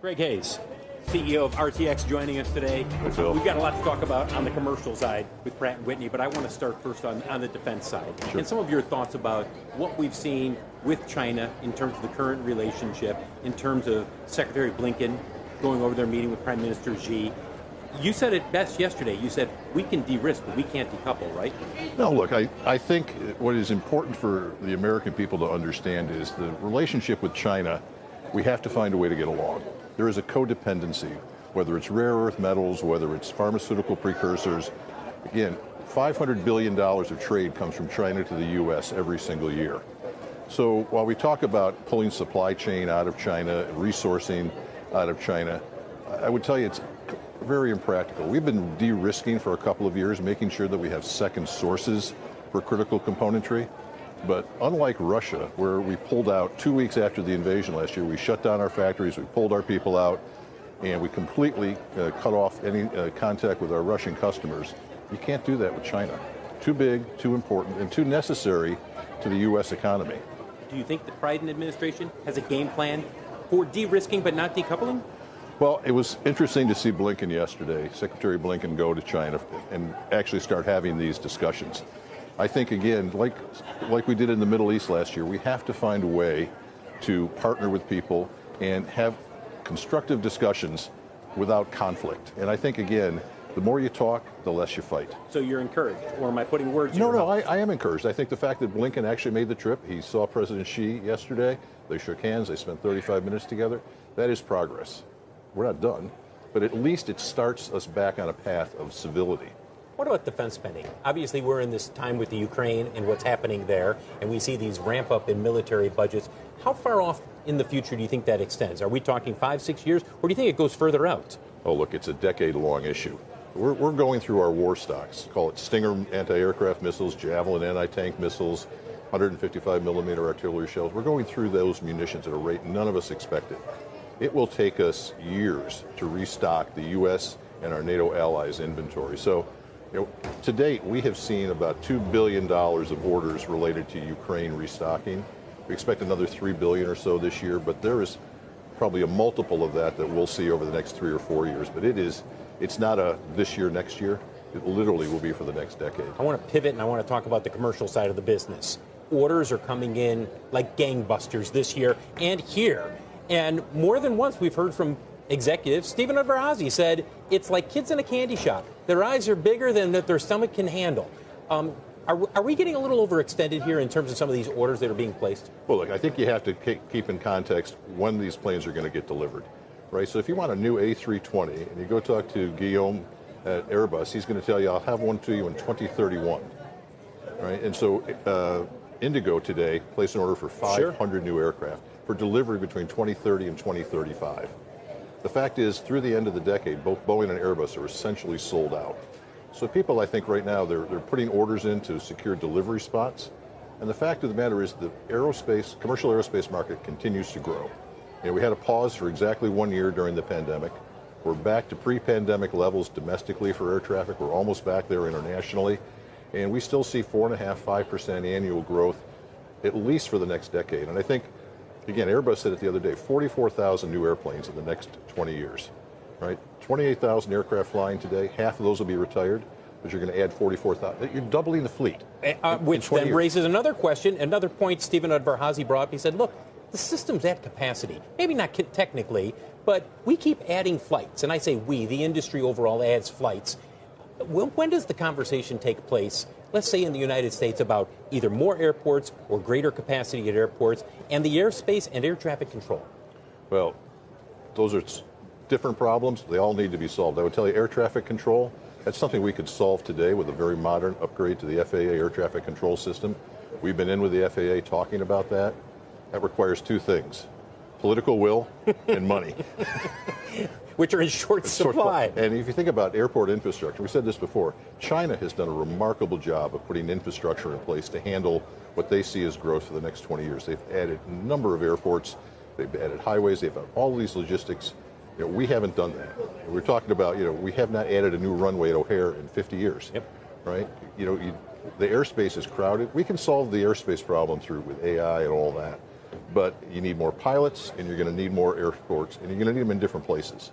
Greg Hayes, CEO of RTX, joining us today. We've got a lot to talk about on the commercial side with Pratt & Whitney, but I want to start first on the defense side. Sure. And some of your thoughts about what we've seen with China in terms of the current relationship, in terms of Secretary Blinken going over their meeting with Prime Minister Xi. You said it best yesterday. You said we can de-risk, but we can't decouple, right? No, look, I think what is important for the American people to understand is the relationship with China, we have to find a way to get along. There is a codependency, whether it's rare earth metals, whether it's pharmaceutical precursors. Again, $500 billion of trade comes from China to the U.S. every single year. So while we talk about pulling supply chain out of China, resourcing out of China, I would tell you it's very impractical. We've been de-risking for a couple of years, making sure that we have second sources for critical componentry. But unlike Russia, where we pulled out 2 weeks after the invasion last year, we shut down our factories, we pulled our people out, and we completely cut off any contact with our Russian customers. You can't do that with China. Too big, too important, and too necessary to the U.S. economy. Do you think the Biden administration has a game plan for de-risking but not decoupling? Well, it was interesting to see Blinken yesterday, Secretary Blinken, go to China and actually start having these discussions. I think, again, like we did in the Middle East last year, we have to find a way to partner with people and have constructive discussions without conflict. And I think, again, the more you talk, the less you fight. So you're encouraged, or am I putting words in your mouth? No, I am encouraged. I think the fact that Blinken actually made the trip, he saw President Xi yesterday, they shook hands, they spent 35 minutes together, that is progress. We're not done, but at least it starts us back on a path of civility. What about defense spending? Obviously, we're in this time with the Ukraine and what's happening there, and we see these ramp up in military budgets. How far off in the future do you think that extends? Are we talking 5-6 years, or do you think it goes further out? Oh, look, it's a decade-long issue. We're going through our war stocks, call it Stinger anti-aircraft missiles, Javelin anti-tank missiles, 155 millimeter artillery shells. We're going through those munitions at a rate none of us expected. It will take us years to restock the U.S. and our NATO allies' inventory. So, to date, we have seen about $2 billion of orders related to Ukraine restocking. We expect another $3 billion or so this year, but there is probably a multiple of that we'll see over the next 3 or 4 years. But it's not a this year, next year. It literally will be for the next decade. I want to pivot and I want to talk about the commercial side of the business. Orders are coming in like gangbusters this year and here. And more than once we've heard from executives. Stephen Udvar-Hazy said it's like kids in a candy shop. Their eyes are bigger than that their stomach can handle. Are we getting a little overextended here in terms of some of these orders that are being placed? Well, look, I think you have to keep in context when these planes are going to get delivered, right? So if you want a new A320 and you go talk to Guillaume at Airbus, he's going to tell you, I'll have one to you in 2031, right? And so Indigo today placed an order for 500 new aircraft for delivery between 2030 and 2035. The fact is, through the end of the decade, both Boeing and Airbus are essentially sold out. So people, I think, right now, they're putting orders in to secure delivery spots. And the fact of the matter is the commercial aerospace market continues to grow. We had a pause for exactly 1 year during the pandemic. We're back to pre-pandemic levels domestically for air traffic. We're almost back there internationally. And we still see 4.5–5% annual growth, at least for the next decade. And I think, again, Airbus said it the other day, 44,000 new airplanes in the next 20 years, right? 28,000 aircraft flying today, half of those will be retired, but you're going to add 44,000. You're doubling the fleet. Which then raises another question, another point Stephen Udvar-Hazy brought up. He said, look, the system's at capacity. Maybe not technically, but we keep adding flights. And I say we, the industry overall adds flights. When does the conversation take place, let's say in the United States, about either more airports or greater capacity at airports and the airspace and air traffic control? Well, those are different problems. They all need to be solved. I would tell you air traffic control, that's something we could solve today with a very modern upgrade to the FAA air traffic control system. We've been in with the FAA talking about that. That requires two things, political will and money. Which are in short supply. And if you think about airport infrastructure, we said this before, China has done a remarkable job of putting infrastructure in place to handle what they see as growth for the next 20 years. They've added a number of airports, they've added highways, they've done all these logistics. We haven't done that. We're talking about, we have not added a new runway at O'Hare in 50 years, right? The airspace is crowded. We can solve the airspace problem with AI and all that. but you need more pilots, and you're going to need more airports, and you're going to need them in different places.